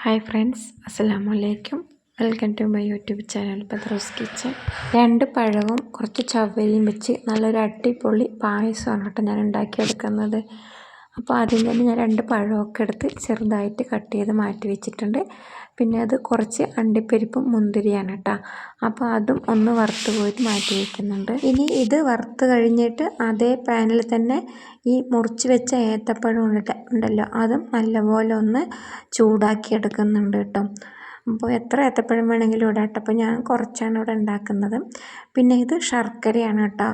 Hi friends, അസ്സലാമു അലൈക്കും. Welcome to my YouTube channel Badrus kitchen. 2 പഴവും കുറച്ച് ചവ്വരിയും വെച്ച് നല്ലൊരു അടിപൊളി പായസമാണ് കേട്ടോ ഞാൻ ഉണ്ടാക്കിയെടുക്കുന്നത്. അപ്പോൾ ആദ്യം തന്നെ ഞാൻ 2 പഴമൊക്കെ എടുത്ത് ചെറുതായിട്ട് കട്ട് ചെയ്ത് മാറ്റി വെച്ചിട്ടുണ്ട്. പിന്നെ അത് കുറച്ച് അണ്ടിപ്പരിപ്പും മുന്തിരിയാണ് കേട്ടോ. അപ്പോൾ അതും ഒന്ന് വറുത്ത് പോയിട്ട് മാറ്റി വയ്ക്കുന്നുണ്ട്. ഇനി ഇത് വറുത്ത് കഴിഞ്ഞിട്ട് അതേ പാനിൽ തന്നെ ഈ മുറിച്ച് വെച്ച ഏത്തപ്പഴം ഉണ്ടല്ലോ, അതും നല്ലപോലെ ഒന്ന് ചൂടാക്കി എടുക്കുന്നുണ്ട് കേട്ടോ. അപ്പോൾ എത്ര ഏത്തപ്പഴം വേണമെങ്കിലും ഇടാം കേട്ടോ. അപ്പോൾ ഞാൻ കുറച്ചാണ് ഇവിടെ ഉണ്ടാക്കുന്നത്. പിന്നെ ഇത് ശർക്കരയാണ് കേട്ടോ.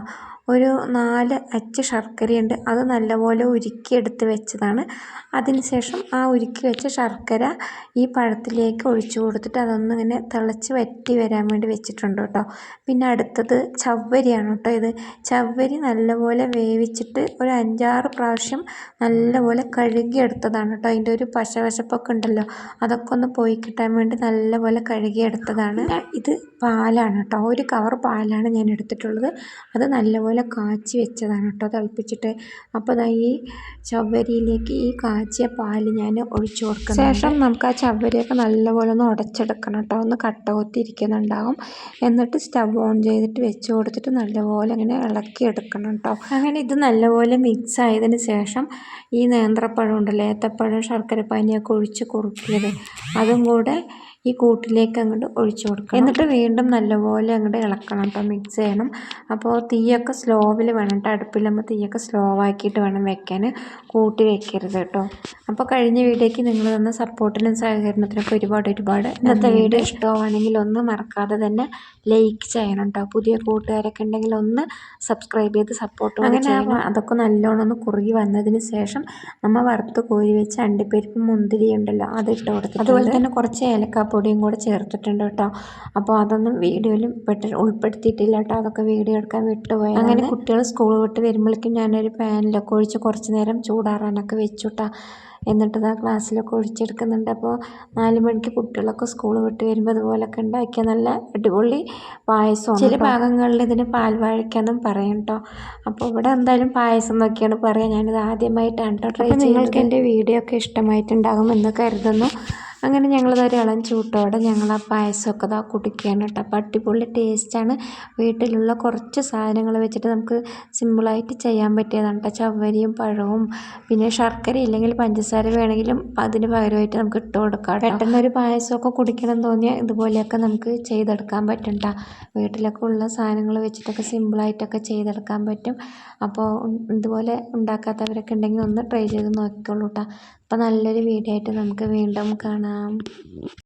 ഒരു 4 അച്ച് ശർക്കരയുണ്ട്. അത് നല്ലപോലെ ഉരുക്കിയെടുത്ത് വെച്ചതാണ്. അതിനുശേഷം ആ ഉരുക്കി വെച്ച ശർക്കര ഈ പഴത്തിലേക്ക് ഒഴിച്ചു കൊടുത്തിട്ട് അതൊന്നിങ്ങനെ തിളച്ച് വറ്റി വരാൻ വേണ്ടി വെച്ചിട്ടുണ്ട് കേട്ടോ. പിന്നെ അടുത്തത് ചവ്വരിയാണ് കേട്ടോ. ഇത് ചവ്വരി നല്ലപോലെ വേവിച്ചിട്ട് ഒരു 5-6 പ്രാവശ്യം നല്ലപോലെ കഴുകിയെടുത്തതാണ് കേട്ടോ. അതിൻ്റെ ഒരു പശവശപ്പൊക്കെ ഉണ്ടല്ലോ, അതൊക്കെ ഒന്ന് പോയി കിട്ടാൻ വേണ്ടി നല്ലപോലെ കഴുകിയെടുത്തതാണ്. ഇത് പാലാണ് കേട്ടോ. ഒരു കവർ പാലാണ് ഞാൻ എടുത്തിട്ടുള്ളത്. അത് നല്ലപോലെ കാച്ചി വെച്ചതാണ് കേട്ടോ, തിളപ്പിച്ചിട്ട്. അപ്പോൾ ഈ ചവ്വരിയിലേക്ക് ഈ കാച്ചിയ പാല് ഞാൻ ഒഴിച്ചു കൊടുക്കണം. ശേഷം നമുക്ക് ആ ചവ്വരിയൊക്കെ നല്ലപോലെ ഒന്ന് ഉടച്ചെടുക്കണം കേട്ടോ. ഒന്ന് കട്ട കുത്തിയിരിക്കുന്നുണ്ടാവും. എന്നിട്ട് സ്റ്റവ് ഓൺ ചെയ്തിട്ട് വെച്ച് കൊടുത്തിട്ട് നല്ലപോലെ ഇങ്ങനെ ഇളക്കിയെടുക്കണം കേട്ടോ. അങ്ങനെ ഇത് നല്ലപോലെ മിക്സ് ആയതിന് ശേഷം ഈ നേന്ത്രപ്പഴം ഉണ്ടല്ലോ, ഏത്തപ്പഴം ശർക്കരപ്പാനിയൊക്കെ ഒഴിച്ച് കുറുക്കിയത് അതും കൂടെ ഈ കൂട്ടിലേക്ക് അങ്ങോട്ട് ഒഴിച്ചു കൊടുക്കണം. എന്നിട്ട് വീണ്ടും നല്ലപോലെ അങ്ങോട്ട് ഇളക്കണം കേട്ടോ, മിക്സ് ചെയ്യണം. അപ്പോൾ തീയൊക്കെ സ്ലോവിൽ വേണം കേട്ടോ. അടുപ്പിലാകുമ്പോൾ തീയൊക്കെ സ്ലോ ആക്കിയിട്ട് വേണം വെക്കാൻ, കൂട്ടി വെക്കരുത് കേട്ടോ. അപ്പോൾ കഴിഞ്ഞ വീഡിയോയ്ക്ക് നിങ്ങൾ തന്ന സപ്പോർട്ടിനും സഹകരണത്തിനൊക്കെ ഒരുപാട് ഇന്നത്തെ വീഡിയോ ഇഷ്ടമാണെങ്കിൽ ഒന്ന് മറക്കാതെ തന്നെ ലൈക്ക് ചെയ്യണം കേട്ടോ. പുതിയ കൂട്ടുകാരൊക്കെ ഉണ്ടെങ്കിൽ ഒന്ന് സബ്സ്ക്രൈബ് ചെയ്ത് സപ്പോർട്ട് ചെയ്യണം. അതൊക്കെ നല്ലോണം ഒന്ന് കുറുകി വന്നതിന് ശേഷം നമ്മൾ വറുത്ത് കോരി വെച്ച് അണ്ടിപ്പരിപ്പ് മുന്തിരി ഉണ്ടല്ലോ, അത് ഇട്ട് കൊടുത്തിട്ട് അതുപോലെ തന്നെ കുറച്ച് ഏലക്കാപ്പൊടിയും കൂടെ ചേർത്തിട്ടുണ്ട് കേട്ടോ. അപ്പോൾ അതൊന്നും വീഡിയോയിൽ ഉൾപ്പെടുത്തിയിട്ടില്ല കേട്ടോ. അതൊക്കെ വീഡിയോ എടുക്കാൻ വിട്ടുപോയി. അങ്ങനെ കുട്ടികൾ സ്കൂൾ വിട്ട് വരുമ്പോഴേക്കും ഞാനൊരു പാനിലൊക്കെ ഒഴിച്ച് കുറച്ച് നേരം ചൂടാറാനൊക്കെ വെച്ചു കേട്ടോ. എന്നിട്ട് ആ ഗ്ലാസ്സിലൊക്കെ ഒഴിച്ചെടുക്കുന്നുണ്ട്. അപ്പോൾ 4 മണിക്ക് കുട്ടികളൊക്കെ സ്കൂൾ വിട്ട് വരുമ്പോൾ അതുപോലൊക്കെ ഉണ്ടാക്കിയ നല്ല അടിപൊളി പായസമാണ്. ചില ഭാഗങ്ങളിൽ ഇതിന് പാൽവാഴയ്ക്കാന്നും പറയും കേട്ടോ. അപ്പോൾ ഇവിടെ എന്തായാലും പായസം എന്നൊക്കെയാണ് പറയുക. ഞാനിത് ആദ്യമായിട്ടാണ് കേട്ടോ ട്രൈ ചെയ്യുന്നത്. നിങ്ങൾക്ക് എൻ്റെ വീഡിയോ ഒക്കെ ഇഷ്ടമായിട്ടുണ്ടാകുമെന്ന് കരുതുന്നു. അങ്ങനെ ഞങ്ങളതൊരു ഇളം ചൂട്ടോടെ ഞങ്ങൾ ആ പായസമൊക്കെ ഇതാ കുടിക്കുകയാണ് കേട്ടോ. അപ്പോൾ അടിപൊളി ടേസ്റ്റാണ്. വീട്ടിലുള്ള കുറച്ച് സാധനങ്ങൾ വെച്ചിട്ട് നമുക്ക് സിമ്പിളായിട്ട് ചെയ്യാൻ പറ്റിയതാണ് കേട്ടോ. ചവ്വരിയും പഴവും പിന്നെ ശർക്കര ഇല്ലെങ്കിൽ പഞ്ചസാര വേണമെങ്കിലും അതിന് പകരമായിട്ട് നമുക്ക് ഇട്ട് കൊടുക്കാം. പെട്ടെന്നൊരു പായസമൊക്കെ കുടിക്കണം തോന്നിയാൽ ഇതുപോലെയൊക്കെ നമുക്ക് ചെയ്തെടുക്കാൻ പറ്റും കേട്ടോ. വീട്ടിലൊക്കെ ഉള്ള സാധനങ്ങൾ വെച്ചിട്ടൊക്കെ സിമ്പിളായിട്ടൊക്കെ ചെയ്തെടുക്കാൻ പറ്റും. അപ്പോൾ ഇതുപോലെ ഉണ്ടാക്കാത്തവരൊക്കെ ഉണ്ടെങ്കിൽ ഒന്ന് ട്രൈ ചെയ്ത് നോക്കിക്കോളൂ കേട്ടോ. അപ്പോൾ നല്ലൊരു വീഡിയോ ആയിട്ട് നമുക്ക് വീണ്ടും കാണാം.